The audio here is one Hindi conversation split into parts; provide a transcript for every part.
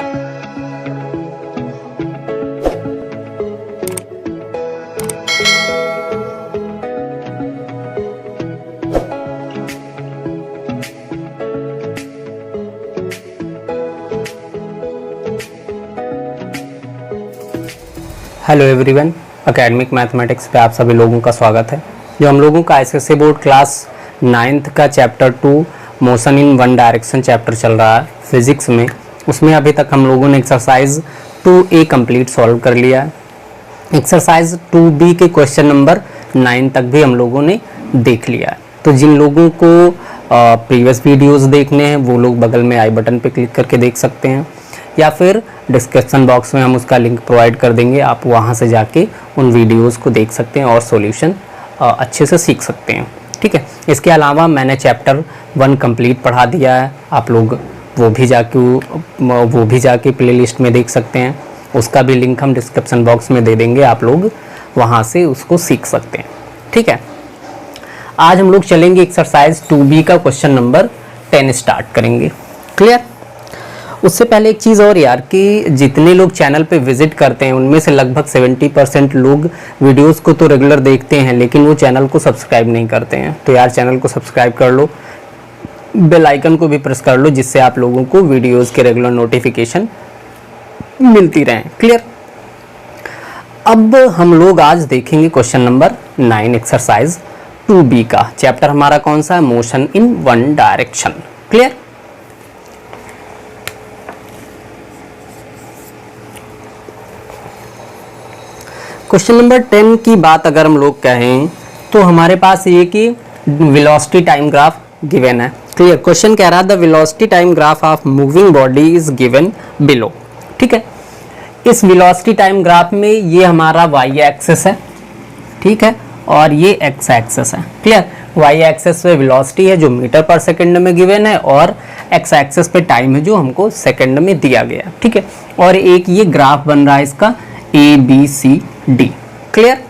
हेलो एवरीवन, एकेडमिक मैथमेटिक्स पे आप सभी लोगों का स्वागत है। जो हम लोगों का एसएससी बोर्ड क्लास 9th का chapter 2 motion in one direction chapter चल रहा है फिजिक्स में, उसमें अभी तक हम लोगों ने एक्सरसाइज 2A कंप्लीट सॉल्व कर लिया है। एक्सरसाइज 2B के क्वेश्चन नंबर 9 तक भी हम लोगों ने देख लिया है। तो जिन लोगों को प्रीवियस वीडियोज़ देखने हैं वो लोग बगल में आई बटन पर क्लिक करके देख सकते हैं, या फिर डिस्क्रिप्शन बॉक्स में हम उसका लिंक प्रोवाइड कर देंगे, आप वहां से जाके उन वीडियोस को देख सकते हैं और सॉल्यूशन अच्छे से सीख सकते हैं। ठीक है, इसके अलावा मैंने चैप्टर 1 कंप्लीट पढ़ा दिया है, आप लोग वो भी जाके प्लेलिस्ट में देख सकते हैं। उसका भी लिंक हम डिस्क्रिप्शन बॉक्स में दे देंगे, आप लोग वहाँ से उसको सीख सकते हैं। ठीक है, आज हम लोग चलेंगे एक्सरसाइज 2B का क्वेश्चन नंबर 10 स्टार्ट करेंगे। क्लियर? उससे पहले एक चीज़ और यार, कि जितने लोग चैनल पे विजिट करते हैं उनमें से लगभग 70% लोग वीडियोस को तो रेगुलर देखते हैं, लेकिन वो चैनल को सब्सक्राइब नहीं करते हैं। तो यार चैनल को सब्सक्राइब कर लो, बेल आइकन को भी प्रेस कर लो, जिससे आप लोगों को वीडियोस के रेगुलर नोटिफिकेशन मिलती रहें। क्लियर? अब हम लोग आज देखेंगे क्वेश्चन नंबर 9 एक्सरसाइज 2B का। चैप्टर हमारा कौन सा है? Motion in one direction. Clear? Question number 10 की बात अगर हम लोग कहें तो हमारे पास ये कि वेलोसिटी टाइम ग्राफ गिवन है। क्लियर? क्वेश्चन कह रहा है the velocity time graph of moving body is given below. ठीक है, इस वेलोसिटी टाइम ग्राफ में ये हमारा वाई एक्सिस है, ठीक है, और ये एक्स एक्सिस है। क्लियर? वाई एक्सिस पे वेलोसिटी है जो मीटर पर सेकंड में गिवन है, और एक्स एक्सिस पे टाइम है जो हमको सेकंड में दिया गया है। ठीक है, और एक ये ग्राफ बन रहा है इसका ABCD। क्लियर?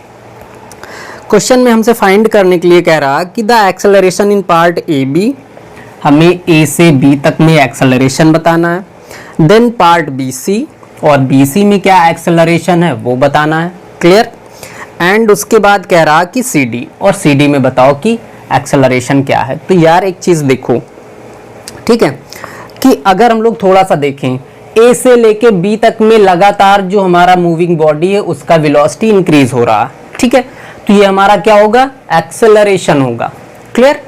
क्वेश्चन में हमसे फाइंड करने के लिए कह रहा कि the acceleration in part AB, हमें A से B तक में एक्सेलरेशन बताना है। देन पार्ट BC, और BC में क्या एक्सेलरेशन है वो बताना है। क्लियर? एंड उसके बाद कह रहा कि CD, और CD में बताओ कि एक्सेलरेशन क्या है। तो यार एक चीज़ देखो, ठीक है, कि अगर हम लोग थोड़ा सा देखें A से लेके B तक में लगातार जो हमारा मूविंग बॉडी है उसका वेलोसिटी इंक्रीज हो रहा है। ठीक है, तो ये हमारा क्या होगा? एक्सेलरेशन होगा। क्लियर?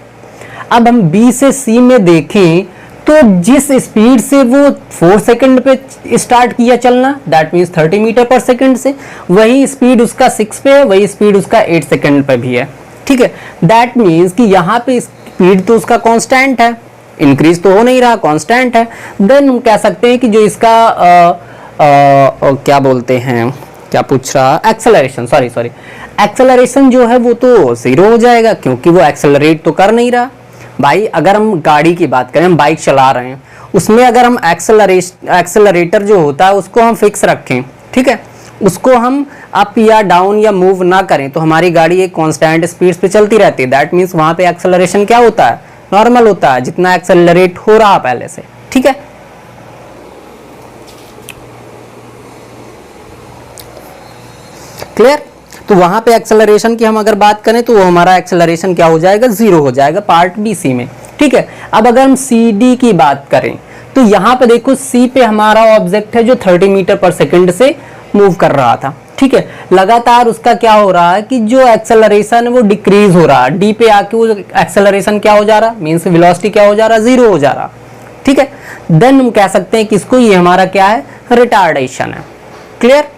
अब हम B से C में देखें तो जिस स्पीड से वो 4 सेकंड पे स्टार्ट किया चलना, दैट मीन्स 30 मीटर पर सेकंड से, वही स्पीड उसका 6 पे है, वही स्पीड उसका 8 सेकंड पे भी है। ठीक है, दैट मीन्स कि यहाँ पे स्पीड तो उसका कांस्टेंट है, इंक्रीज तो हो नहीं रहा, कांस्टेंट है। देन हम कह सकते हैं कि जो इसका क्या बोलते हैं, क्या पूछ रहा, एक्सेलरेशन, सॉरी एक्सेलरेशन जो है वो तो 0 हो जाएगा, क्योंकि वो एक्सेलरेट तो कर नहीं रहा। भाई अगर हम गाड़ी की बात करें, हम बाइक चला रहे हैं, उसमें अगर हम एक्सेलरेटर जो होता है उसको हम फिक्स रखें, ठीक है, उसको हम अप या डाउन या मूव ना करें, तो हमारी गाड़ी एक कांस्टेंट स्पीड पे चलती रहती है। दैट मीन्स वहां पे एक्सेलरेशन क्या होता है? नॉर्मल होता है, जितना एक्सेलरेट हो रहा पहले से। ठीक है, क्लियर? तो वहां पे एक्सेलरेशन की हम अगर बात करें तो वो हमारा एक्सेलरेशन क्या हो जाएगा? 0 हो जाएगा पार्ट BC में। ठीक है, अब अगर हम CD की बात करें तो यहाँ पे देखो C पे हमारा ऑब्जेक्ट है जो 30 मीटर पर सेकंड से मूव कर रहा था। ठीक है, लगातार उसका क्या हो रहा है कि जो एक्सेलरेशन है वो डिक्रीज हो रहा है। D पे आके वो एक्सेलरेशन क्या हो जा रहा, मीन्स वेलोसिटी क्या हो जा रहा? 0 हो जा रहा। ठीक है, देन हम कह सकते हैं कि इसको ये हमारा क्या है? रिटार्डेशन है। क्लियर?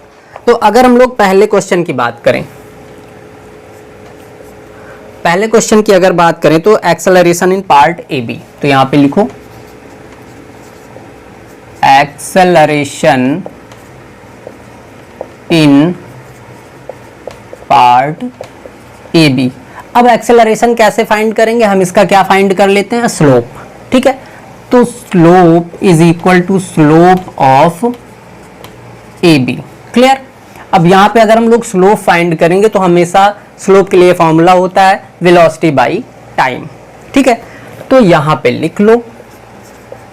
तो अगर हम लोग पहले क्वेश्चन की बात करें, पहले क्वेश्चन की अगर बात करें तो एक्सेलरेशन इन पार्ट AB, तो यहां पे लिखो एक्सेलरेशन इन पार्ट AB। अब एक्सेलरेशन कैसे फाइंड करेंगे? हम इसका क्या फाइंड कर लेते हैं? स्लोप। ठीक है, तो slope is equal to slope of AB। Clear? अब यहां पे अगर हम लोग स्लोप फाइंड करेंगे तो हमेशा स्लोप के लिए फॉर्मूला होता है वेलोसिटी बाई टाइम। ठीक है, तो यहां पे लिख लो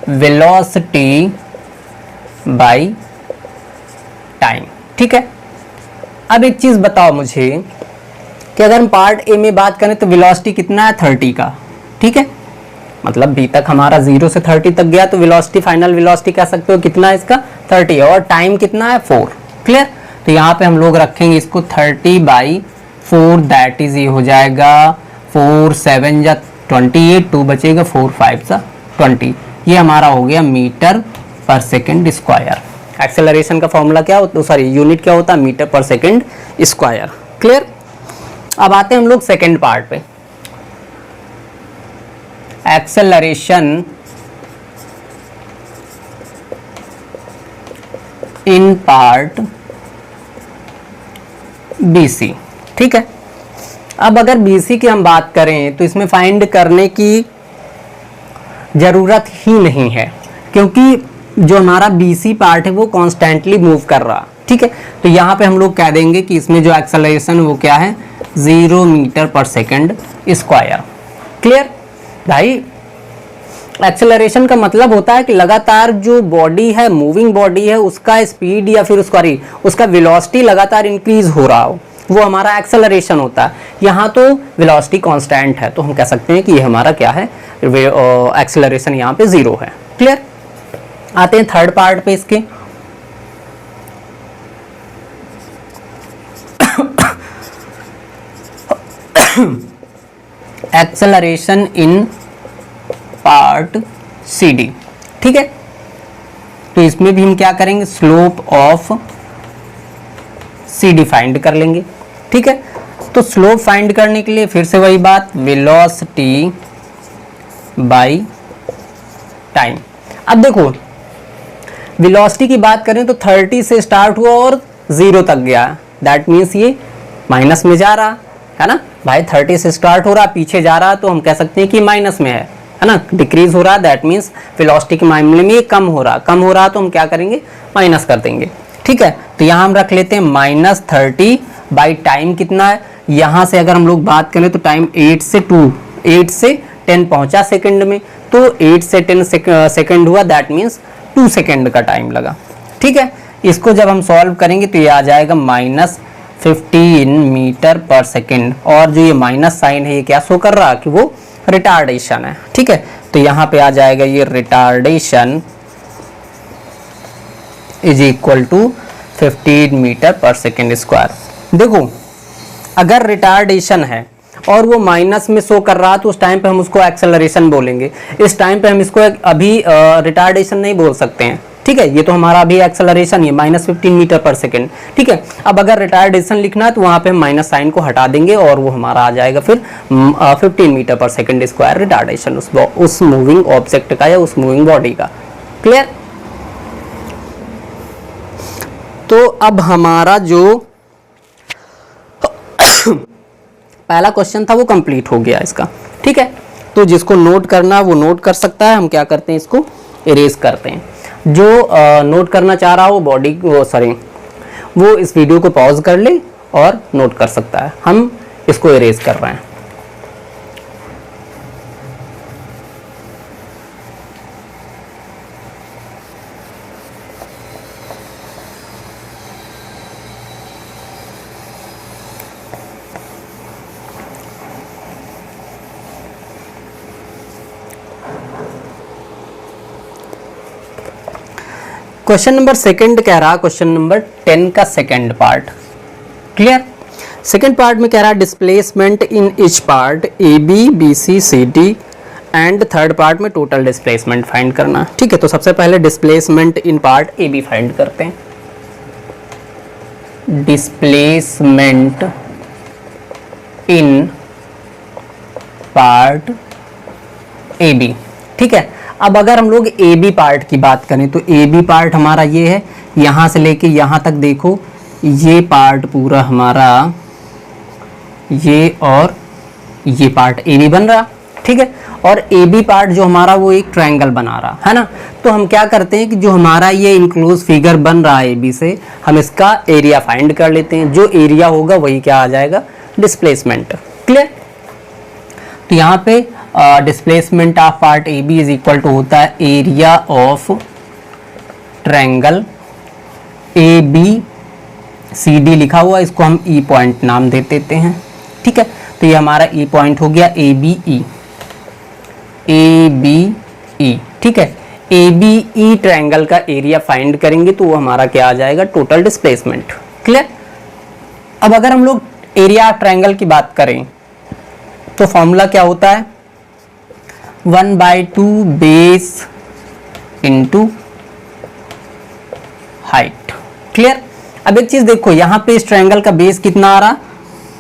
वेलोसिटी बाई टाइम। ठीक है, अब एक चीज बताओ मुझे कि अगर हम पार्ट ए में बात करें तो वेलोसिटी कितना है 30 का। ठीक है, मतलब बी तक हमारा 0 से 30 तक गया तो वेलोसिटी, फाइनल वेलोसिटी कह सकते हो कितना है इसका 30 है, और टाइम कितना है 4। क्लियर, तो यहाँ पे हम लोग रखेंगे इसको 30/4, दैट इज ये हो जाएगा 4 7 या 28, 2 बचेगा 4 5 सा 20, ये हमारा हो गया metre per second square. Acceleration का फॉर्मूला क्या होता, सॉरी यूनिट क्या होता है, metre per second square. Clear, अब आते हैं हम लोग सेकेंड पार्ट पे। Acceleration in part BC। ठीक है, अब अगर BC की हम बात करें तो इसमें फाइंड करने की जरूरत ही नहीं है, क्योंकि जो हमारा BC पार्ट है वो कॉन्स्टेंटली मूव कर रहा। ठीक है, तो यहाँ पे हम लोग कह देंगे कि इसमें जो एक्सेलरेशन वो क्या है 0 metre per second square. Clear भाई, एक्सेलरेशन का मतलब होता है कि लगातार जो बॉडी है, मूविंग बॉडी है, उसका स्पीड या फिर उसका वेलोसिटी लगातार इंक्रीज हो रहा हो, वो हमारा एक्सेलरेशन होता है। यहाँ तो वेलोसिटी कांस्टेंट है, तो हम कह सकते हैं कि ये हमारा क्या है, एक्सेलरेशन यहाँ पे 0 है। क्लियर, आते हैं थर्ड पार्ट पे इसके। Acceleration in part CD। ठीक है, तो इसमें भी हम क्या करेंगे, स्लोप ऑफ CD फाइंड कर लेंगे। ठीक है, तो स्लोप फाइंड करने के लिए फिर से वही बात, वेलोसिटी बाई टाइम। अब देखो वेलोसिटी की बात करें तो 30 से स्टार्ट हुआ और 0 तक गया, दैट मीन्स ये माइनस में जा रहा है ना भाई। 30 से स्टार्ट हो रहा, पीछे जा रहा, तो हम कह सकते हैं कि माइनस में है ना, डिक्रीज हो रहा, दैट मीन्स वेलोसिटी के मामले में ये कम हो रहा तो हम क्या करेंगे, माइनस कर देंगे। ठीक है, तो यहाँ हम रख लेते हैं -30 बाई टाइम कितना है, यहाँ से अगर हम लोग बात करें तो टाइम 8 से 10 पहुंचा सेकंड में, तो 8 से 10 सेकंड हुआ, दैट मीन्स 2 सेकंड का टाइम लगा। ठीक है, इसको जब हम सॉल्व करेंगे तो ये आ जाएगा -15 मीटर पर सेकेंड, और जो ये माइनस साइन है ये क्या शो कर रहा कि वो रिटार्डेशन है। ठीक है, तो यहाँ पे आ जाएगा ये retardation is equal to 15 metre per second square. देखो अगर रिटार्डेशन है और वो माइनस में शो कर रहा तो उस टाइम पे हम उसको एक्सेलरेशन बोलेंगे, इस टाइम पे हम इसको अभी रिटार्डेशन नहीं बोल सकते हैं। ठीक है, ये तो हमारा अभी एक्सेलरेशन है -15 मीटर पर सेकेंड। ठीक है, अब अगर रिटार्डेशन लिखना है तो वहाँ पे हम माइनस साइन को हटा देंगे और वो हमारा आ जाएगा फिर 15 metre per second square retardation उस मूविंग ऑब्जेक्ट का या उस मूविंग बॉडी का। क्लियर, तो अब हमारा जो पहला क्वेश्चन था वो कंप्लीट हो गया इसका। ठीक है, तो जिसको नोट करना वो नोट कर सकता है, हम क्या करते हैं इसको इरेज करते हैं। जो नोट करना चाह रहा हो वो इस वीडियो को पॉज कर ले और नोट कर सकता है। हम इसको इरेज कर रहे हैं। क्वेश्चन नंबर सेकंड कह रहा, क्वेश्चन नंबर 10 का second part. Clear, second part में कह रहा displacement in each part AB BC CD and third part में टोटल डिस्प्लेसमेंट फाइंड करना। ठीक है, तो सबसे पहले displacement in part AB find करते हैं। Displacement in part AB। ठीक है, अब अगर हम लोग AB पार्ट की बात करें तो AB पार्ट हमारा ये है, यहाँ से लेके यहाँ तक देखो ये पार्ट पूरा हमारा ये और ये पार्ट AB बन रहा। ठीक है, और AB पार्ट जो हमारा वो एक ट्रायंगल बना रहा है ना, तो हम क्या करते हैं कि जो हमारा ये इंक्लोज फिगर बन रहा है AB से, हम इसका एरिया फाइंड कर लेते हैं। जो एरिया होगा वही क्या आ जाएगा, डिस्प्लेसमेंट। क्लियर, तो यहाँ पे displacement of part AB is equal to होता है area of triangle A B C D लिखा हुआ, इसको हम ई पॉइंट नाम दे देते हैं। ठीक है, तो ये हमारा ई पॉइंट हो गया ए बी ई, ए बी ई। ठीक है, ए बी ई ट्रायंगल का एरिया फाइंड करेंगे तो वो हमारा क्या आ जाएगा, टोटल डिस्प्लेसमेंट। क्लियर। अब अगर हम लोग एरिया ट्रायंगल की बात करें तो फॉर्मूला क्या होता है, 1/2 बेस इंटू हाइट। क्लियर। अब एक चीज देखो, यहां पे इस ट्रायंगल का बेस कितना आ रहा,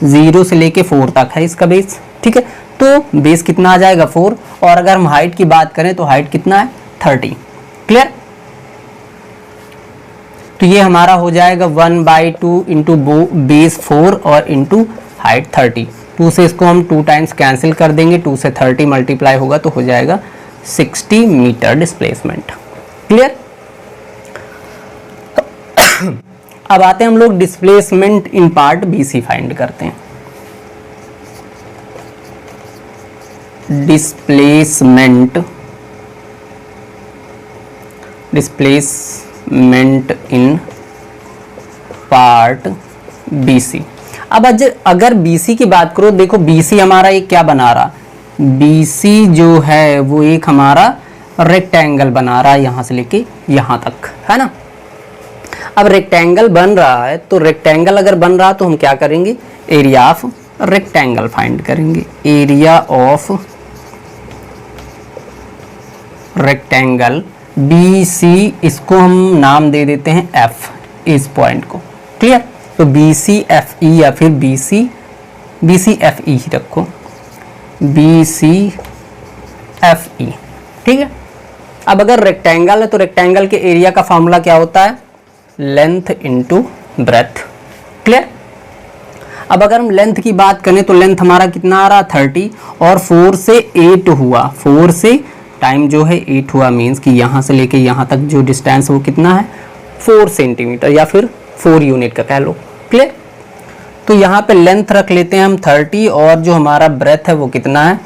0 से लेके 4 तक है इसका बेस। ठीक है, तो बेस कितना आ जाएगा 4, और अगर हम हाइट की बात करें तो हाइट कितना है 30। क्लियर। तो ये हमारा हो जाएगा 1/2 इंटू बेस 4 और इंटू हाइट 30। 2 से इसको हम 2 टाइम्स कैंसिल कर देंगे, 2 से 30 मल्टीप्लाई होगा तो हो जाएगा 60 मीटर डिस्प्लेसमेंट। क्लियर। अब आते हैं हम लोग displacement in part BC find करते हैं। Displacement in part BC. अब अगर बीसी की बात करो, देखो बीसी हमारा एक क्या बना रहा, बीसी जो है वो एक हमारा रेक्टेंगल बना रहा है यहां से लेके यहां तक, है ना। अब रेक्टेंगल बन रहा है, तो रेक्टेंगल अगर बन रहा तो हम क्या करेंगे, एरिया ऑफ रेक्टेंगल फाइंड करेंगे। Area of rectangle B C, इसको हम नाम दे देते हैं एफ, इस पॉइंट को। क्लियर। तो बी सी एफ ई या फिर बी सी एफ ई ही रखो, बी सी एफ ई। ठीक है। अब अगर रेक्टेंगल है तो रेक्टेंगल के एरिया का फॉर्मूला क्या होता है, लेंथ इंटू ब्रेथ। क्लियर। अब अगर हम लेंथ की बात करें तो लेंथ हमारा कितना आ रहा 30, और 4 से 8 हुआ, 4 से टाइम जो है 8 हुआ, मीन्स कि यहाँ से लेके यहाँ तक जो डिस्टेंस वो कितना है 4 सेंटीमीटर या फिर 4 यूनिट का कह लो। क्लियर। तो यहाँ पे लेंथ रख लेते हैं हम 30, और जो हमारा ब्रेथ है वो कितना है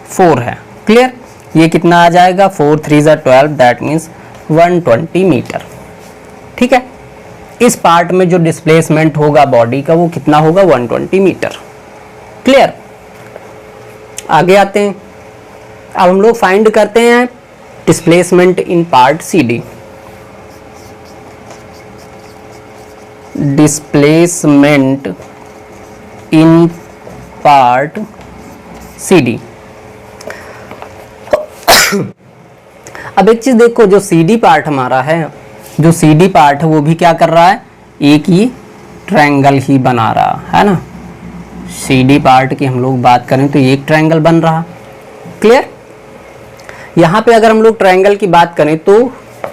4 है। क्लियर। ये कितना आ जाएगा 4 3 12, दैट मीन्स 120 मीटर। ठीक है। इस पार्ट में जो डिस्प्लेसमेंट होगा बॉडी का वो कितना होगा, 120 मीटर। क्लियर। आगे आते हैं, अब हम लोग फाइंड करते हैं displacement in part C D. Displacement in part C D. अब एक चीज देखो, जो सी डी पार्ट हमारा है, जो सी डी पार्ट है वो भी क्या कर रहा है, एक ही ट्रायंगल ही बना रहा है ना। सी डी पार्ट की हम लोग बात करें तो एक ट्रायंगल बन रहा। क्लियर। यहाँ पे अगर हम लोग ट्रायंगल की बात करें तो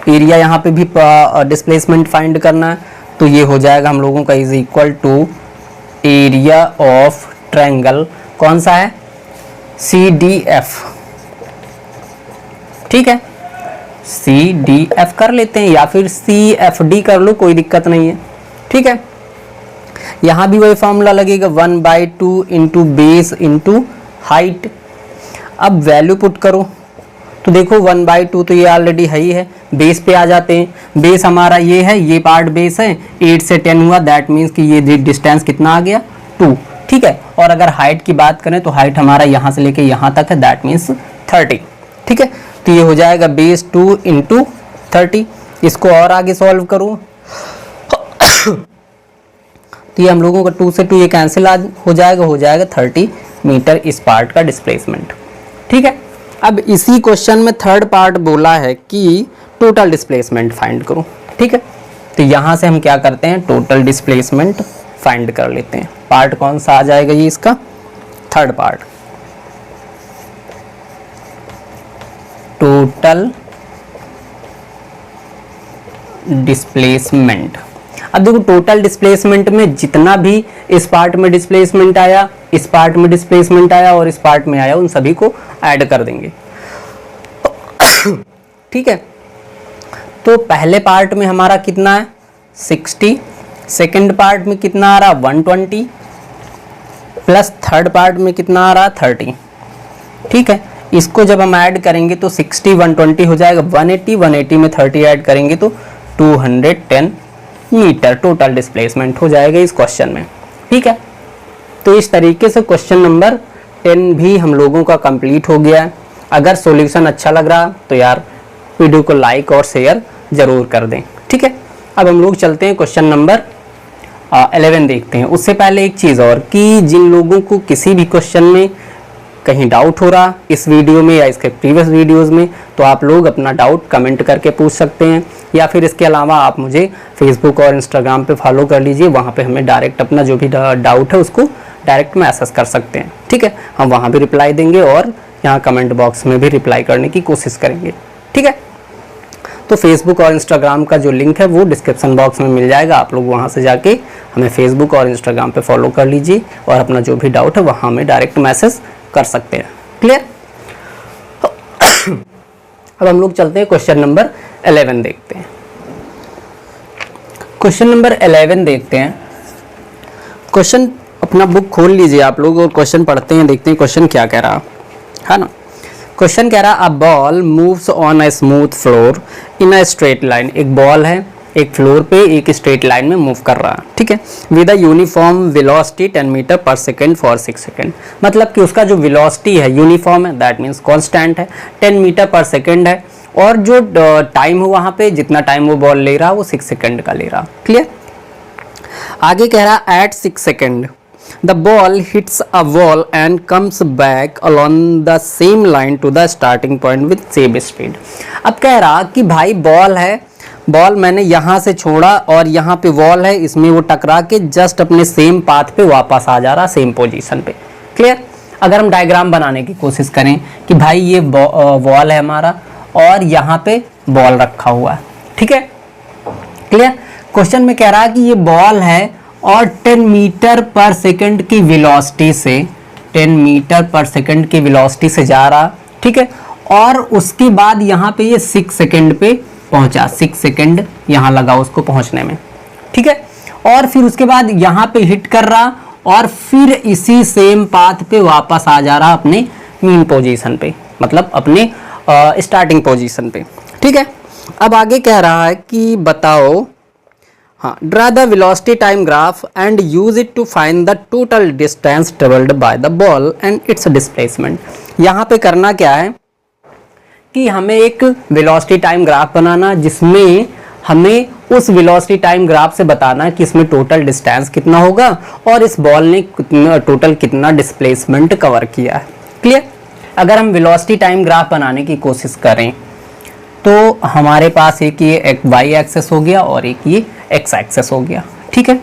एरिया यहाँ पे भी डिस्प्लेसमेंट फाइंड करना है, तो ये हो जाएगा हम लोगों का is equal to area of triangle, कौन सा है, सी डी एफ। ठीक है, सी डी एफ कर लेते हैं या फिर सी एफ डी कर लो, कोई दिक्कत नहीं है। ठीक है। यहां भी वही फॉर्मूला लगेगा 1/2 इंटू बेस इंटू हाइट। अब वैल्यू पुट करो तो देखो 1/2 तो ये ऑलरेडी है ही है, बेस पे आ जाते हैं। बेस हमारा ये है, ये पार्ट बेस है, 8 से 10 हुआ, दैट मीन्स कि ये डिस्टेंस कितना आ गया 2। ठीक है। और अगर हाइट की बात करें तो हाइट हमारा यहाँ से लेके यहाँ तक है, दैट मीन्स 30। ठीक है। तो ये हो जाएगा बेस 2 इंटू 30। इसको और आगे सॉल्व करूँ तो ये हम लोगों का 2 से 2 ये कैंसिल हो जाएगा 30 मीटर इस पार्ट का डिस्प्लेसमेंट। ठीक है। अब इसी क्वेश्चन में थर्ड पार्ट बोला है कि टोटल डिस्प्लेसमेंट फाइंड करो। ठीक है। तो यहाँ से हम क्या करते हैं, टोटल डिस्प्लेसमेंट फाइंड कर लेते हैं। पार्ट कौन सा आ जाएगा, ये इसका थर्ड पार्ट, टोटल डिस्प्लेसमेंट। अब देखो टोटल डिस्प्लेसमेंट में जितना भी इस पार्ट में डिस्प्लेसमेंट आया, इस पार्ट में डिस्प्लेसमेंट आया और इस पार्ट में आया, उन सभी को ऐड कर देंगे। ठीक है। तो पहले पार्ट में हमारा कितना है 60, सेकंड पार्ट में कितना आ रहा 120, प्लस थर्ड पार्ट में कितना आ रहा 30। ठीक है। इसको जब हम ऐड करेंगे तो 60 120 हो जाएगा 180, 180 में 30 ऐड करेंगे तो 210 मीटर टोटल डिस्प्लेसमेंट हो जाएगा इस क्वेश्चन में। ठीक है, तो इस तरीके से क्वेश्चन नंबर 10 भी हम लोगों का कंप्लीट हो गया है। अगर सॉल्यूशन अच्छा लग रहा तो यार वीडियो को लाइक और शेयर जरूर कर दें। ठीक है, अब हम लोग चलते हैं क्वेश्चन नंबर 11 देखते हैं। उससे पहले एक चीज़ और कि जिन लोगों को किसी भी क्वेश्चन में कहीं डाउट हो रहा इस वीडियो में या इसके प्रीवियस वीडियोस में, तो आप लोग अपना डाउट कमेंट करके पूछ सकते हैं, या फिर इसके अलावा आप मुझे फेसबुक और इंस्टाग्राम पे फॉलो कर लीजिए। वहाँ पे हमें डायरेक्ट अपना जो भी डाउट है उसको डायरेक्ट मैसेज कर सकते हैं। ठीक है, हम वहाँ भी रिप्लाई देंगे और यहाँ कमेंट बॉक्स में भी रिप्लाई करने की कोशिश करेंगे। ठीक है, तो फेसबुक और इंस्टाग्राम का जो लिंक है वो डिस्क्रिप्शन बॉक्स में मिल जाएगा। आप लोग वहाँ से जाके हमें फेसबुक और इंस्टाग्राम पे फॉलो कर लीजिए और अपना जो भी डाउट है वहाँ हमें डायरेक्ट मैसेज कर सकते हैं। क्लियर? अब हम लोग चलते हैं क्वेश्चन नंबर 11 देखते हैं। क्वेश्चन नंबर 11 देखते हैं। क्वेश्चन अपना बुक खोल लीजिए आप लोग और क्वेश्चन पढ़ते हैं, देखते हैं क्वेश्चन क्या कह रहा है ना। क्वेश्चन कह रहा, a ball moves on a smooth floor in a straight line. एक बॉल है एक फ्लोर पे एक स्ट्रेट लाइन में मूव कर रहा है। ठीक है, with a uniform velocity 10 metre per second for 6 second. मतलब कि उसका जो वेलोसिटी है यूनिफॉर्म है, दैट मीन्स कांस्टेंट है, 10 मीटर पर सेकेंड है, और जो टाइम है वहाँ पे जितना टाइम वो बॉल ले रहा वो 6 सेकेंड का ले रहा। क्लियर? आगे कह रहा, at 6 second the ball hits a wall and comes back along the same line to the starting point with same speed। अब कह रहा कि भाई बॉल है, बॉल मैंने यहाँ से छोड़ा और यहाँ पे वॉल है, इसमें वो टकरा के जस्ट अपने सेम पाथ पे वापस आ जा रहा, सेम पोजीशन पे। क्लियर? अगर हम डायग्राम बनाने की कोशिश करें कि भाई ये वॉल है हमारा और यहाँ पे बॉल रखा हुआ है। ठीक है, क्लियर? क्वेश्चन में कह रहा है कि ये बॉल है और 10 मीटर पर सेकंड की वेलोसिटी से 10 मीटर पर सेकंड की वेलोसिटी से जा रहा। ठीक है, और उसके बाद यहाँ पे ये 6 सेकंड पे पहुंचा, 6 सेकंड यहाँ लगा उसको पहुंचने में। ठीक है, और फिर उसके बाद यहाँ पे हिट कर रहा और फिर इसी सेम पाथ पे वापस आ जा रहा अपने मीन पोजीशन पे, मतलब अपने स्टार्टिंग पोजीशन पे। ठीक है, अब आगे कह रहा है कि बताओ, हाँ, draw the velocity time graph and use it to find the total distance travelled by the ball and its displacement. यहाँ पे करना क्या है कि हमें एक वेलोसिटी टाइम ग्राफ बनाना जिसमें हमें उस वेलोसिटी टाइम ग्राफ से बताना कि इसमें टोटल डिस्टेंस कितना होगा और इस बॉल ने टोटल कितना डिस्प्लेसमेंट कवर किया है। क्लियर? अगर हम वेलोसिटी टाइम ग्राफ बनाने की कोशिश करें तो हमारे पास एक ये वाई एक्सेस हो गया और एक ये एक्स एक्सेस हो गया। ठीक है,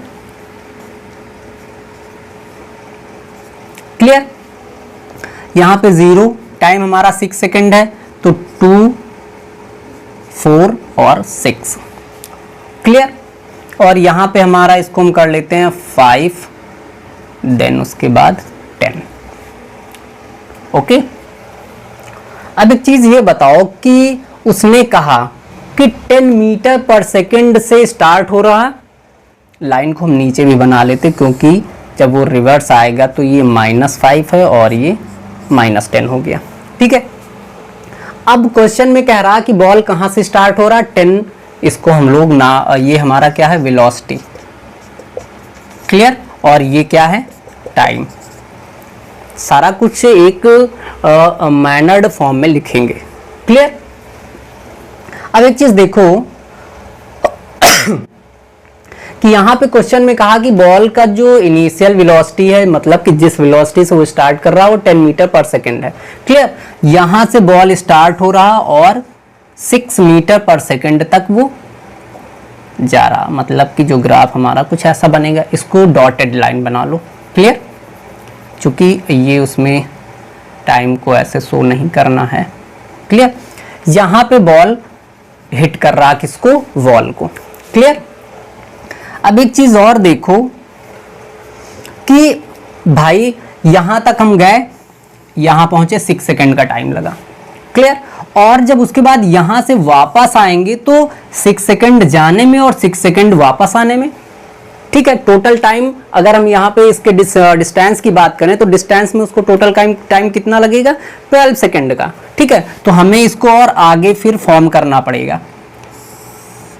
क्लियर? यहाँ पे 0 टाइम हमारा 6 सेकंड है तो 2, 4 और 6। क्लियर? और यहाँ पे हमारा इसको हम कर लेते हैं 5, देन उसके बाद 10। ओके, अब एक चीज ये बताओ कि उसने कहा कि 10 मीटर पर सेकंड से स्टार्ट हो रहा है। लाइन को हम नीचे भी बना लेते क्योंकि जब वो रिवर्स आएगा तो ये -5 है और ये -10 हो गया। ठीक है, अब क्वेश्चन में कह रहा कि बॉल कहाँ से स्टार्ट हो रहा है, 10, इसको हम लोग ना, ये हमारा क्या है, वेलोसिटी। क्लियर? और ये क्या है, टाइम। सारा कुछ एक मैनर्ड फॉर्म में लिखेंगे। क्लियर? अब एक चीज देखो कि यहाँ पे क्वेश्चन में कहा कि बॉल का जो इनिशियल वेलोसिटी है, मतलब कि जिस वेलोसिटी से वो स्टार्ट कर रहा है वो 10 मीटर पर सेकंड है। क्लियर? यहाँ से बॉल स्टार्ट हो रहा और 6 मीटर पर सेकंड तक वो जा रहा, मतलब कि जो ग्राफ हमारा कुछ ऐसा बनेगा। इसको डॉटेड लाइन बना लो। क्लियर? चूंकि ये उसमें टाइम को ऐसे शो नहीं करना है। क्लियर? यहाँ पे बॉल हिट कर रहा किसको, वॉल को। क्लियर? अब एक चीज और देखो कि भाई यहां तक हम गए, यहां पहुंचे, 6 सेकंड का टाइम लगा। क्लियर? और जब उसके बाद यहां से वापस आएंगे तो 6 सेकंड जाने में और 6 सेकंड वापस आने में। ठीक है, टोटल टाइम अगर हम यहाँ पे इसके डिस्टेंस की बात करें तो डिस्टेंस में उसको टोटल टाइम कितना लगेगा, 12 सेकंड का। ठीक है, तो हमें इसको और आगे फिर फॉर्म करना पड़ेगा।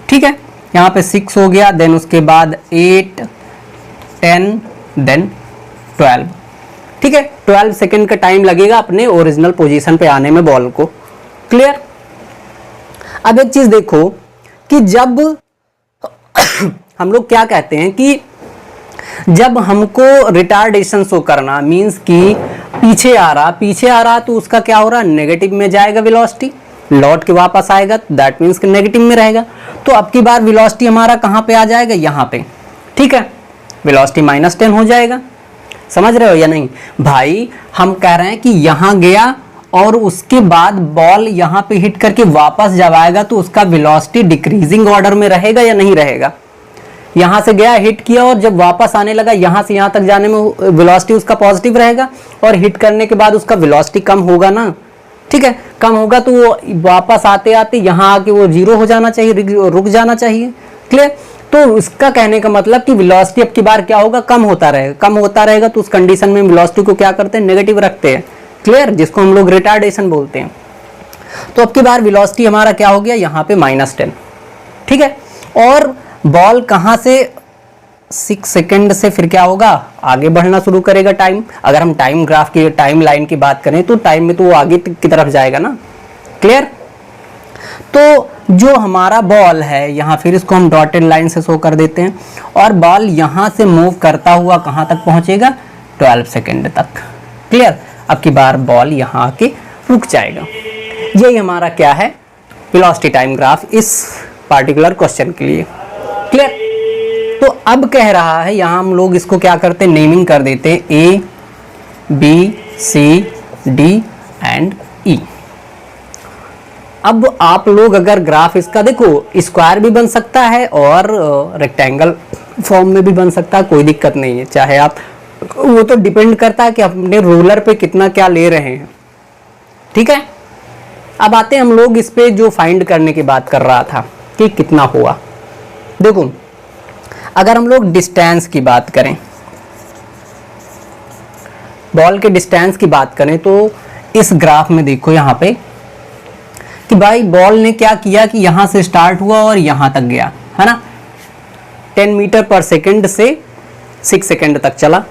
ठीक है, यहाँ पे 6 हो गया, देन उसके बाद 8, 10, देन 12। ठीक है, 12 सेकेंड का टाइम लगेगा अपने ओरिजिनल पोजीशन पे आने में बॉल को। क्लियर। अब एक चीज देखो कि जब हम लोग क्या कहते हैं कि जब हमको रिटार्डेशन शो करना, मींस कि पीछे आ रहा तो उसका क्या हो रहा, नेगेटिव में जाएगा वेलोसिटी, लौट के वापस आएगा, दैट मींस कि नेगेटिव में रहेगा। तो अब की बार वेलोसिटी हमारा कहाँ पे आ जाएगा, यहाँ पे। ठीक है, वेलोसिटी -10 हो जाएगा। समझ रहे हो या नहीं भाई? हम कह रहे हैं कि यहाँ गया और उसके बाद बॉल यहाँ पे हिट करके वापस जब आएगा तो उसका वेलोसिटी डिक्रीजिंग ऑर्डर में रहेगा या नहीं रहेगा? यहाँ से गया, हिट किया और जब वापस आने लगा यहाँ से यहाँ तक जाने में वेलोसिटी उसका पॉजिटिव रहेगा, और हिट करने के बाद उसका वेलोसिटी कम होगा ना। ठीक है, कम होगा तो वो वापस आते आते यहाँ आके वो 0 हो जाना चाहिए, रुक जाना चाहिए। क्लियर। तो इसका कहने का मतलब कि वेलोसिटी अब की बार क्या होगा, कम होता रहेगा। तो उस कंडीशन में वेलोसिटी को क्या करते हैं, नेगेटिव रखते हैं। क्लियर, जिसको हम लोग रिटार्डेशन बोलते हैं। तो अब की बार वेलोसिटी हमारा क्या हो गया, यहाँ पे -10। ठीक है, और बॉल कहाँ से 6 सेकेंड से फिर क्या होगा, आगे बढ़ना शुरू करेगा टाइम। अगर हम टाइम ग्राफ की, टाइम लाइन की बात करें तो टाइम में तो वो आगे की तरफ जाएगा ना। क्लियर। तो जो हमारा बॉल है यहाँ, फिर इसको हम डॉटेड लाइन से शो कर देते हैं, और बॉल यहाँ से मूव करता हुआ कहाँ तक पहुँचेगा, 12 सेकेंड तक। क्लियर। अब की बार बॉल यहाँ आके रुक जाएगा। यही हमारा क्या है, वेलोसिटी टाइम ग्राफ इस पार्टिकुलर क्वेश्चन के लिए। क्लियर। तो अब कह रहा है यहाँ हम लोग इसको क्या करते हैं, नेमिंग कर देते हैं A, B, C, D and E। अब आप लोग अगर ग्राफ इसका देखो, स्क्वायर भी बन सकता है और रेक्टेंगल फॉर्म में भी बन सकता है, कोई दिक्कत नहीं है। चाहे आप, वो तो डिपेंड करता है कि अपने रूलर पे कितना क्या ले रहे हैं। ठीक है। अब आते हैं हम लोग इस पे जो फाइंड करने की बात कर रहा था कि कितना हुआ। देखो, अगर हम लोग डिस्टेंस की बात करें, बॉल के डिस्टेंस की बात करें, तो इस ग्राफ में देखो यहाँ पे कि भाई बॉल ने क्या किया कि यहाँ से स्टार्ट हुआ और यहाँ तक गया, है ना। 10 मीटर पर सेकेंड से 6 सेकेंड तक चला।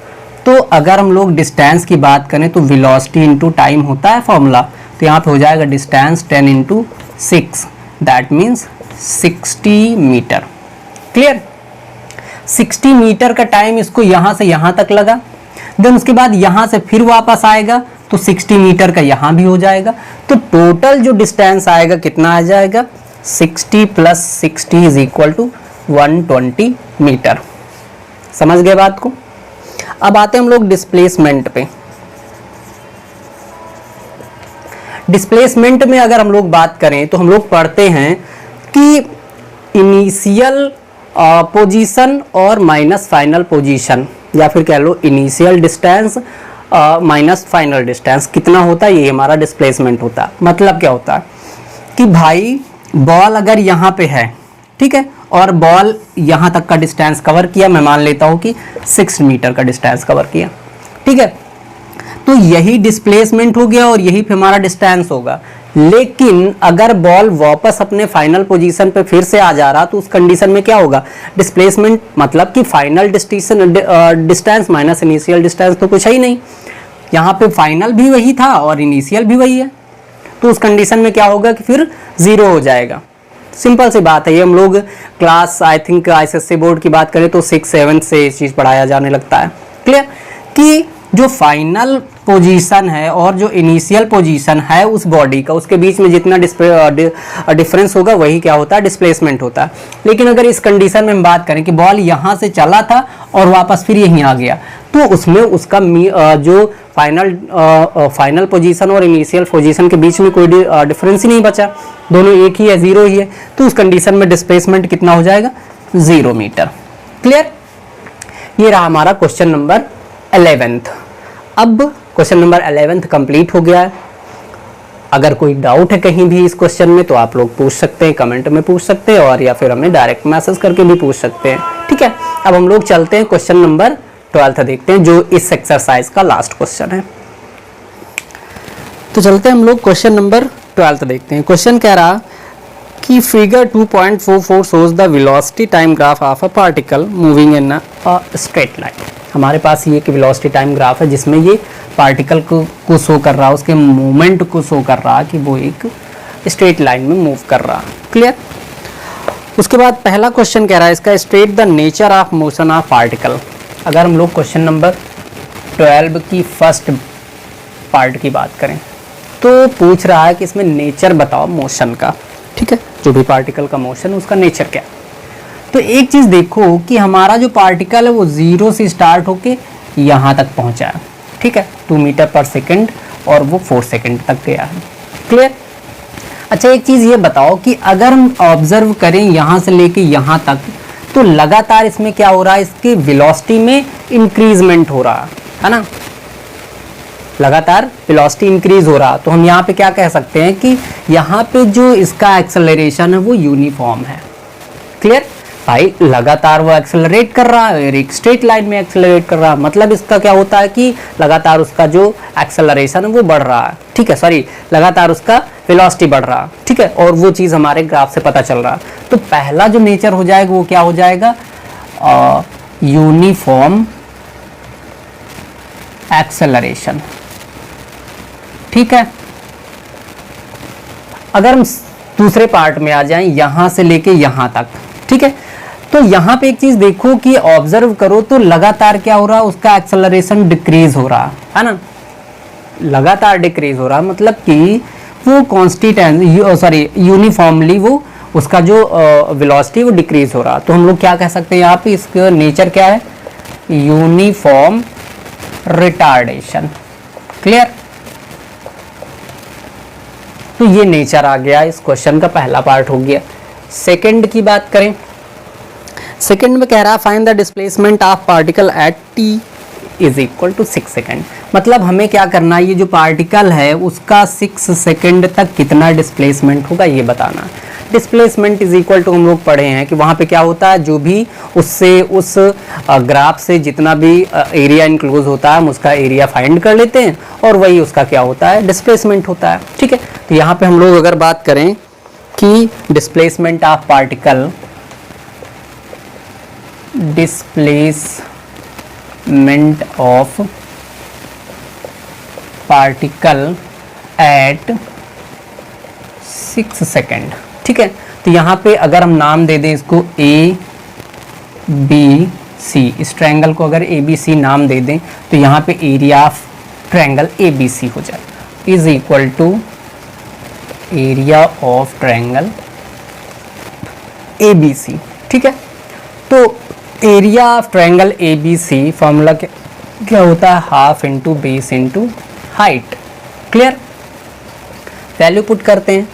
तो अगर हम लोग डिस्टेंस की बात करें तो वेलोसिटी इंटू टाइम होता है फॉर्मूला। तो यहाँ पे हो जाएगा distance 10 into 6, that means 60 metre. Clear. 60 metre का टाइम इसको यहाँ से यहाँ तक लगा। देन उसके बाद यहाँ से फिर वापस आएगा तो 60 मीटर का यहाँ भी हो जाएगा। तो टोटल जो डिस्टेंस आएगा कितना आ जाएगा, 60 + 60 इज इक्वल टू 120 मीटर। समझ गए बात को। अब आते हैं हम लोग डिस्प्लेसमेंट पे। डिस्प्लेसमेंट में अगर हम लोग बात करें तो हम लोग पढ़ते हैं कि इनिशियल पोजीशन और माइनस फाइनल पोजीशन, या फिर कह लो initial distance minus final distance कितना होता है, ये हमारा डिस्प्लेसमेंट होता है। मतलब क्या होता है कि भाई बॉल अगर यहाँ पे है, ठीक है, और बॉल यहाँ तक का डिस्टेंस कवर किया, मैं मान लेता हूँ कि 6 मीटर का डिस्टेंस कवर किया, ठीक है, तो यही डिस्प्लेसमेंट हो गया और यही हमारा डिस्टेंस होगा। लेकिन अगर बॉल वापस अपने फाइनल पोजीशन पे फिर से आ जा रहा तो उस कंडीशन में क्या होगा, डिस्प्लेसमेंट मतलब कि final distance minus initial distance तो कुछ है ही नहीं। यहाँ पे फाइनल भी वही था और इनिशियल भी वही है, तो उस कंडीशन में क्या होगा कि फिर 0 हो जाएगा। सिंपल सी बात है। ये हम लोग class I think ICSE board की बात करें तो 6-7 से ये चीज़ पढ़ाया जाने लगता है। क्लियर कि जो फाइनल पोजीशन है और जो इनिशियल पोजीशन है उस बॉडी का, उसके बीच में जितना डिफरेंस होगा वही क्या होता है, डिस्प्लेसमेंट होता है। लेकिन अगर इस कंडीशन में हम बात करें कि बॉल यहाँ से चला था और वापस फिर यहीं आ गया, तो उसमें उसका जो फाइनल पोजीशन और इनिशियल पोजीशन के बीच में कोई डिफरेंस ही नहीं बचा, दोनों एक ही है, 0 ही है। तो उस कंडीशन में डिस्प्लेसमेंट कितना हो जाएगा, 0 मीटर। क्लियर। ये रहा हमारा क्वेश्चन नंबर 11th। अब क्वेश्चन नंबर 11th कंप्लीट हो गया है। अगर कोई डाउट है कहीं भी इस क्वेश्चन में तो आप लोग पूछ सकते हैं, कमेंट में पूछ सकते हैं, और या फिर हमें डायरेक्ट मैसेज करके भी पूछ सकते हैं। ठीक है, अब हम लोग चलते हैं क्वेश्चन नंबर 12th देखते हैं, जो इस एक्सरसाइज का लास्ट क्वेश्चन है। तो चलते हैं हम लोग क्वेश्चन नंबर 12th देखते हैं। क्वेश्चन कह रहा कि figure 2.44 shows the velocity time graph of a particle moving in a straight line। हमारे पास ये कि वेलोसिटी टाइम ग्राफ है जिसमें ये पार्टिकल को शो कर रहा है, उसके मूवमेंट को शो कर रहा है कि वो एक स्ट्रेट लाइन में मूव कर रहा है। क्लियर। उसके बाद पहला क्वेश्चन कह रहा है इसका, state the nature of motion of particle. अगर हम लोग क्वेश्चन नंबर 12 की फर्स्ट पार्ट की बात करें तो पूछ रहा है कि इसमें नेचर बताओ मोशन का। ठीक है, जो भी पार्टिकल का मोशन उसका नेचर क्या है। तो एक चीज़ देखो कि हमारा जो पार्टिकल है वो 0 से स्टार्ट होके यहाँ तक पहुँचा है। ठीक है, 2 मीटर पर सेकेंड और वो 4 सेकेंड तक गया है। क्लियर। अच्छा, एक चीज़ ये बताओ कि अगर हम ऑब्जर्व करें यहाँ से लेके यहाँ तक तो लगातार इसमें क्या हो रहा है, इसकी वेलोसिटी में इंक्रीजमेंट हो रहा है ना, लगातार वेलोसिटी इंक्रीज हो रहा। तो हम यहाँ पे क्या कह सकते हैं कि यहाँ पे जो इसका एक्सेलरेशन है वो यूनिफॉर्म है। क्लियर भाई, लगातार वो एक्सेलरेट कर रहा है, एक स्ट्रेट लाइन में एक्सेलरेट कर रहा है, मतलब इसका क्या होता है कि लगातार उसका जो एक्सेलरेशन है वो बढ़ रहा है। ठीक है, सॉरी, लगातार उसका वेलोसिटी बढ़ रहा है। ठीक है, और वो चीज़ हमारे ग्राफ से पता चल रहा है। तो पहला जो नेचर हो जाएगा वो क्या हो जाएगा, यूनिफॉर्म एक्सेलरेशन। ठीक है, अगर हम दूसरे पार्ट में आ जाएं यहां से लेके यहां तक, ठीक है, तो यहां पे एक चीज देखो कि ऑब्जर्व करो तो लगातार क्या हो रहा है, उसका एक्सेलरेशन डिक्रीज हो रहा है ना, लगातार डिक्रीज हो रहा है, मतलब कि वो कॉन्स्टेंट सॉरी यूनिफॉर्मली वो उसका जो वेलोसिटी वो डिक्रीज हो रहा। तो हम लोग क्या कह सकते हैं यहाँ पे, इसका नेचर क्या है, यूनिफॉर्म रिटार्डेशन। क्लियर। तो ये नेचर आ गया, इस क्वेश्चन का पहला पार्ट हो गया। सेकंड की बात करें, सेकंड में कह रहा है find the displacement of particle at t is equal to 6 second. मतलब हमें क्या करना है, ये जो पार्टिकल है उसका 6 सेकेंड तक कितना डिस्प्लेसमेंट होगा ये बताना है। डिस्प्लेसमेंट इज इक्वल टू हम लोग पढ़े हैं कि वहाँ पे क्या होता है, जो भी उससे उस ग्राफ से जितना भी एरिया इनक्लोज होता है हम उसका एरिया फाइंड कर लेते हैं और वही उसका क्या होता है, डिस्प्लेसमेंट होता है। ठीक है, तो यहाँ पे हम लोग अगर बात करें कि displacement of particle, displacement of particle eight 6 second. ठीक है, तो यहाँ पे अगर हम नाम दे दें इसको A B C, इस ट्रायंगल को अगर ABC नाम दे दें तो यहाँ पे एरिया ऑफ ट्रायंगल ABC हो जाए, is equal to area of triangle ABC। ठीक है, तो area of triangle ABC formula क्या होता है, half into base into height. Clear. Value put करते हैं।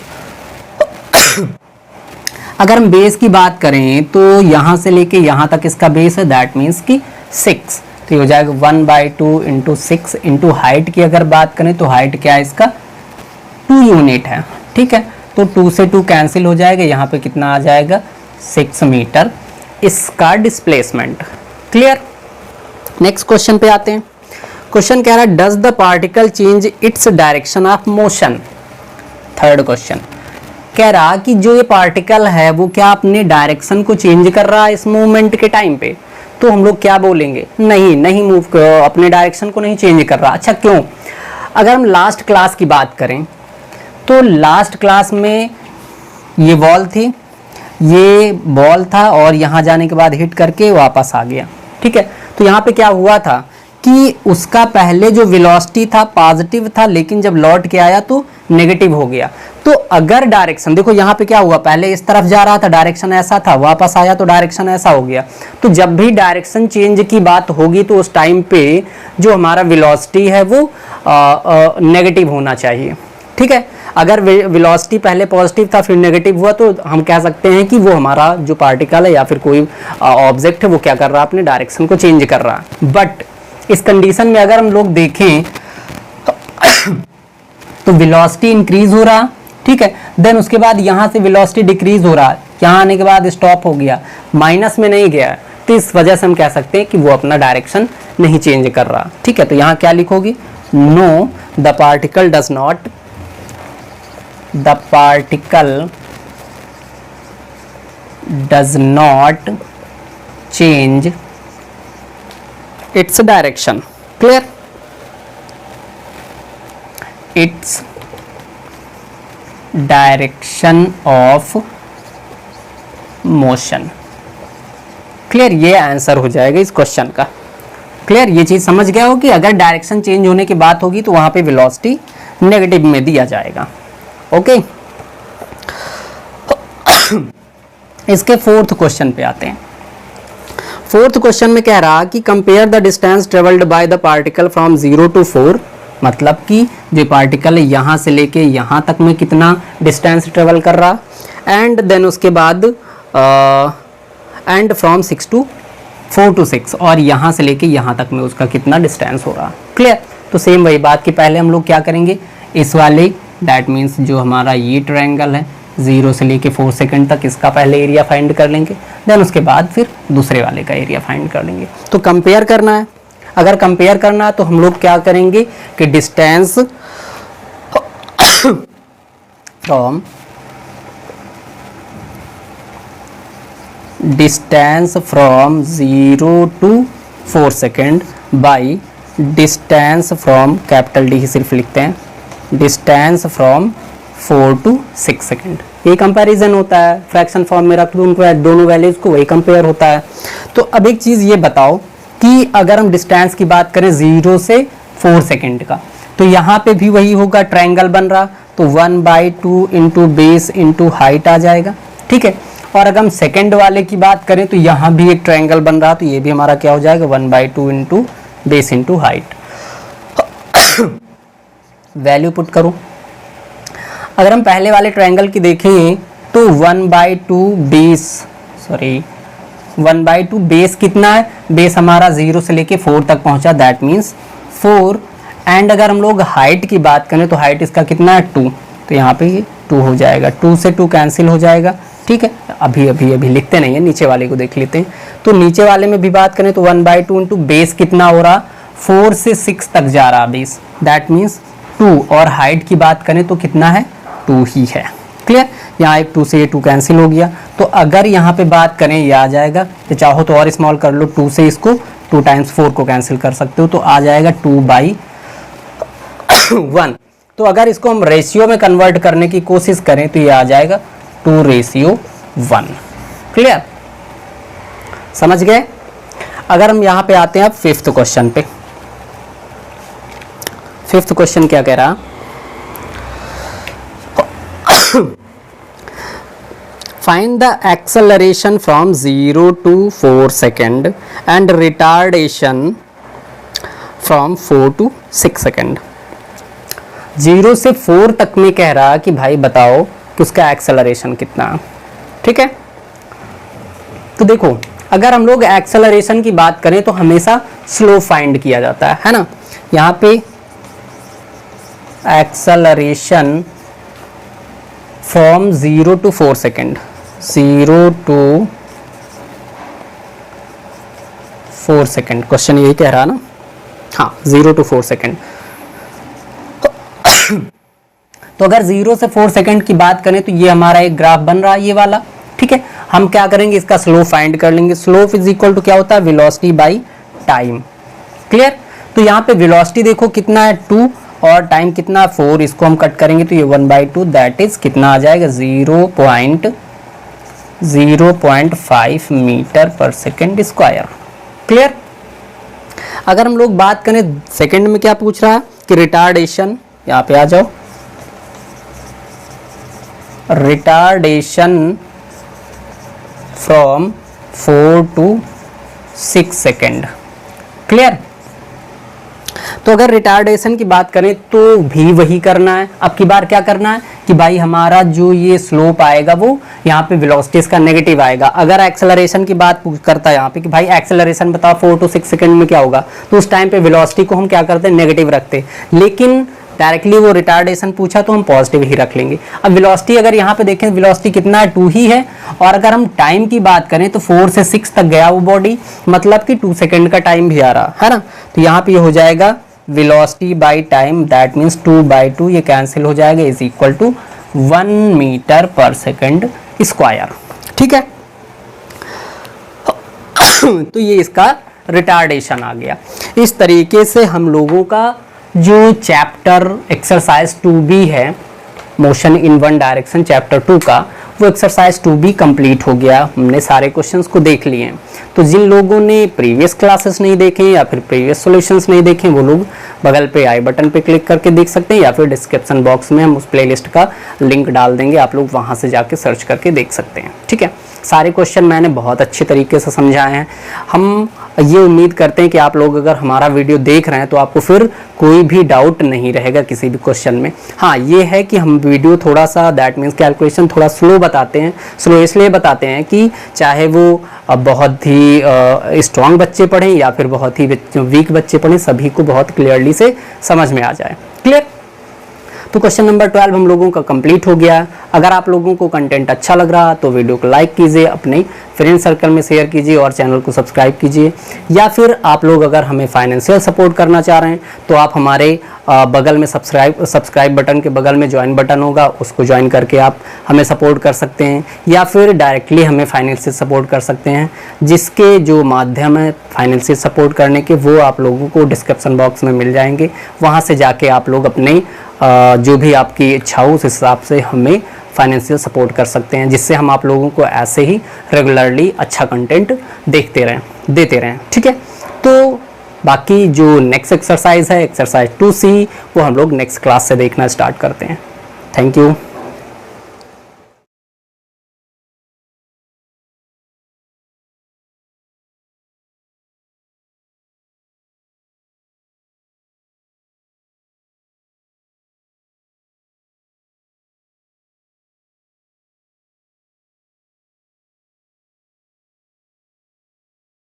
अगर हम बेस की बात करें तो यहाँ से लेके यहाँ तक इसका बेस है, दैट मीन्स कि 6, तो ये हो जाएगा 1/2 इंटू 6 इंटू हाइट की अगर बात करें तो हाइट क्या है इसका 2 यूनिट है। ठीक है, तो 2 से 2 कैंसिल हो जाएगा, यहाँ पे कितना आ जाएगा 6 मीटर इसका डिस्प्लेसमेंट। क्लियर। नेक्स्ट क्वेश्चन पे आते हैं। क्वेश्चन कह रहा है does the particle change its direction of motion. Third question कह रहा कि जो ये पार्टिकल है वो क्या अपने डायरेक्शन को चेंज कर रहा है इस मूवमेंट के टाइम पे। तो हम लोग क्या बोलेंगे, नहीं मूव अपने डायरेक्शन को नहीं चेंज कर रहा। अच्छा क्यों, अगर हम लास्ट क्लास की बात करें तो लास्ट क्लास में ये वॉल थी, ये बॉल था और यहाँ जाने के बाद हिट करके वापस आ गया। ठीक है, तो यहाँ पे क्या हुआ था कि उसका पहले जो वेलोसिटी था पॉजिटिव था, लेकिन जब लौट के आया तो नेगेटिव हो गया। तो अगर डायरेक्शन देखो यहाँ पे क्या हुआ, पहले इस तरफ जा रहा था, डायरेक्शन ऐसा था, वापस आया तो डायरेक्शन ऐसा हो गया। तो जब भी डायरेक्शन चेंज की बात होगी तो उस टाइम पे जो हमारा वेलोसिटी है वो नेगेटिव होना चाहिए। ठीक है, अगर वेलोसिटी पहले पॉजिटिव था फिर नेगेटिव हुआ तो हम कह सकते हैं कि वो हमारा जो पार्टिकल है या फिर कोई ऑब्जेक्ट है वो क्या कर रहा है, अपने डायरेक्शन को चेंज कर रहा है। बट इस कंडीशन में अगर हम लोग देखें तो वेलोसिटी इंक्रीज हो रहा, ठीक है, देन उसके बाद यहाँ से वेलोसिटी डिक्रीज हो रहा, यहाँ आने के बाद स्टॉप हो गया, माइनस में नहीं गया, तो इस वजह से हम कह सकते हैं कि वो अपना डायरेक्शन नहीं चेंज कर रहा। ठीक है, तो यहाँ क्या लिखोगी, no the particle does not change its direction. Clear? Its direction of motion. Clear? ये आंसर हो जाएगा इस क्वेश्चन का। क्लियर? ये चीज समझ गया हो कि अगर डायरेक्शन चेंज होने की बात होगी तो वहां पे वेलोसिटी नेगेटिव में दिया जाएगा। ओके, इसके फोर्थ क्वेश्चन पे आते हैं। फोर्थ क्वेश्चन में कह रहा कि compare the distance travelled by the particle from 0 to 4, मतलब कि जो पार्टिकल है यहाँ से लेके यहाँ तक में कितना डिस्टेंस ट्रेवल कर रहा, एंड देन उसके बाद एंड फ्रॉम 4 to 6, और यहाँ से लेके यहाँ तक में उसका कितना डिस्टेंस हो रहा। क्लियर? तो सेम वही बात कि पहले हम लोग क्या करेंगे, इस वाले दैट मीन्स जो हमारा ये ट्रायंगल है 0 से लेके 4 सेकंड तक, इसका पहले एरिया फाइंड कर लेंगे, देन उसके बाद फिर दूसरे वाले का एरिया फाइंड कर लेंगे। तो कंपेयर करना है। अगर कंपेयर करना है तो हम लोग क्या करेंगे कि distance from 0 to 4 second by distance from, capital D ही सिर्फ लिखते हैं, डिस्टेंस फ्रॉम 4 to 6 सेकेंड। ये कंपैरिजन होता है, फ्रैक्शन फॉर्म में रख दूं उनको, दोनों वैल्यूज को, वही कंपेयर होता है। तो अब एक चीज़ ये बताओ कि अगर हम डिस्टेंस की बात करें 0 से 4 सेकेंड का, तो यहाँ पे भी वही होगा, ट्रायंगल बन रहा, तो 1/2 इंटू बेस इंटू हाइट आ जाएगा। ठीक है, और अगर हम सेकेंड वाले की बात करें तो यहाँ भी एक ट्रायंगल बन रहा, तो ये भी हमारा क्या हो जाएगा, 1/2 into base into height. Value put करो। अगर हम पहले वाले ट्रायंगल की देखें तो 1/2 बेस कितना है, बेस हमारा 0 से लेके 4 तक पहुंचा, दैट मीन्स 4, एंड अगर हम लोग हाइट की बात करें तो हाइट इसका कितना है 2, तो यहाँ पे 2 हो जाएगा, 2 से 2 कैंसिल हो जाएगा। ठीक है, अभी लिखते नहीं है, नीचे वाले को देख लेते हैं। तो नीचे वाले में भी बात करें तो 1/2 इंटू बेस कितना हो रहा, 4 से 6 तक जा रहा बेस, दैट मीन्स 2, और हाइट की बात करें तो कितना है 2 ही है। क्लियर? यहाँ एक 2 से ये 2 कैंसिल हो गया। तो अगर यहाँ पे बात करें ये आ जाएगा, तो चाहो तो और स्मॉल कर लो, 2 से इसको 2 टाइम्स 4 को कैंसिल कर सकते हो, तो आ जाएगा 2/1। तो अगर इसको हम रेशियो में कन्वर्ट करने की कोशिश करें तो ये आ जाएगा 2:1। क्लियर? समझ गए? अगर हम यहाँ पे आते हैं अब फिफ्थ क्वेश्चन पे। फिफ्थ क्वेश्चन क्या कह रहा, find the acceleration from 0 to 4 second and retardation from 4 to 6 second। 0 से 4 तक में कह रहा कि भाई बताओ कि उसका एक्सेलरेशन कितना। ठीक है, तो देखो अगर हम लोग एक्सेलरेशन की बात करें तो हमेशा स्लो फाइंड किया जाता है ना। यहाँ पे acceleration from 0 to 4 second, 0 to 4 second, question यही कह रहा ना, हाँ 0 to 4 सेकेंड। तो अगर 0 से 4 सेकेंड की बात करें तो ये हमारा एक ग्राफ बन रहा है ये वाला। ठीक है, हम क्या करेंगे, इसका स्लोप फाइंड कर लेंगे। स्लोप इज इक्वल टू क्या होता है, वेलोसिटी बाई टाइम। क्लियर? तो यहाँ पे वेलोसिटी देखो कितना है 2 और टाइम कितना 4, इसको हम कट करेंगे तो ये 1/2 दैट इज कितना आ जाएगा 0.05 metre per second square. Clear? अगर हम लोग बात करें सेकेंड में क्या पूछ रहा है कि रिटार्डेशन, यहाँ पे आ जाओ, retardation from 4 to 6 second. Clear? तो अगर रिटार्डेशन की बात करें तो भी वही करना है। अब की बार क्या करना है कि भाई हमारा जो ये स्लोप आएगा वो यहाँ पे वेलोसिटी इसका नेगेटिव आएगा। अगर एक्सेलरेशन की बात करता है यहाँ पे कि भाई एक्सेलरेशन बताओ 4 to 6 सेकंड में क्या होगा, तो उस टाइम पे वेलोसिटी को हम क्या करते हैं, नेगेटिव रखते हैं। लेकिन डायरेक्टली वो रिटार्डेशन पूछा तो हम पॉजिटिव ही रख लेंगे। अब वेलोसिटी अगर यहाँ पे देखें वेलोसिटी कितना है 2 ही है, और अगर हम टाइम की बात करें तो 4 से 6 तक गया वो बॉडी, मतलब कि 2 सेकेंड का टाइम भी आ रहा है ना। तो यहाँ पे हो जाएगा velocity by time that means 2/2, ये कैंसिल हो जाएगा, is equal to 1 metre per second square. ठीक है, तो ये इसका रिटार्डेशन आ गया। इस तरीके से हम लोगों का जो चैप्टर एक्सरसाइज 2B है, motion in one direction chapter 2 का, वो एक्सरसाइज 2B कंप्लीट हो गया। हमने सारे क्वेश्चंस को देख लिए हैं। तो जिन लोगों ने प्रीवियस क्लासेस नहीं देखे या फिर प्रीवियस सॉल्यूशंस नहीं देखे, वो लोग बगल पे आई बटन पे क्लिक करके देख सकते हैं, या फिर डिस्क्रिप्शन बॉक्स में हम उस प्लेलिस्ट का लिंक डाल देंगे, आप लोग वहाँ से जाके सर्च करके देख सकते हैं। ठीक है, सारे क्वेश्चन मैंने बहुत अच्छे तरीके से समझाए हैं। हम ये उम्मीद करते हैं कि आप लोग अगर हमारा वीडियो देख रहे हैं तो आपको फिर कोई भी डाउट नहीं रहेगा किसी भी क्वेश्चन में। हाँ, ये है कि हम वीडियो थोड़ा सा, दैट मीन्स कैलकुलेशन थोड़ा स्लो बताते हैं। स्लो इसलिए बताते हैं कि चाहे वो बहुत ही स्ट्रॉन्ग बच्चे पढ़ें या फिर बहुत ही वीक बच्चे पढ़ें, सभी को बहुत क्लियरली से समझ में आ जाए। क्लियर? तो क्वेश्चन नंबर 12 हम लोगों का कंप्लीट हो गया। अगर आप लोगों को कंटेंट अच्छा लग रहा तो वीडियो को लाइक कीजिए, अपने फ्रेंड सर्कल में शेयर कीजिए और चैनल को सब्सक्राइब कीजिए। या फिर आप लोग अगर हमें फाइनेंशियल सपोर्ट करना चाह रहे हैं तो आप हमारे बगल में सब्सक्राइब बटन के बगल में ज्वाइन बटन होगा, उसको ज्वाइन करके आप हमें सपोर्ट कर सकते हैं, या फिर डायरेक्टली हमें फाइनेंशियल सपोर्ट कर सकते हैं। जिसके जो माध्यम है फाइनेंशियल सपोर्ट करने के, वो आप लोगों को डिस्क्रिप्शन बॉक्स में मिल जाएंगे। वहाँ से जाके आप लोग अपने जो भी आपकी इच्छा हो उस हिसाब से हमें फाइनेंशियल सपोर्ट कर सकते हैं, जिससे हम आप लोगों को ऐसे ही रेगुलरली अच्छा कंटेंट देते रहें। ठीक है, तो बाकी जो नेक्स्ट एक्सरसाइज है एक्सरसाइज 2C, वो हम लोग नेक्स्ट क्लास से देखना स्टार्ट करते हैं। Thank you.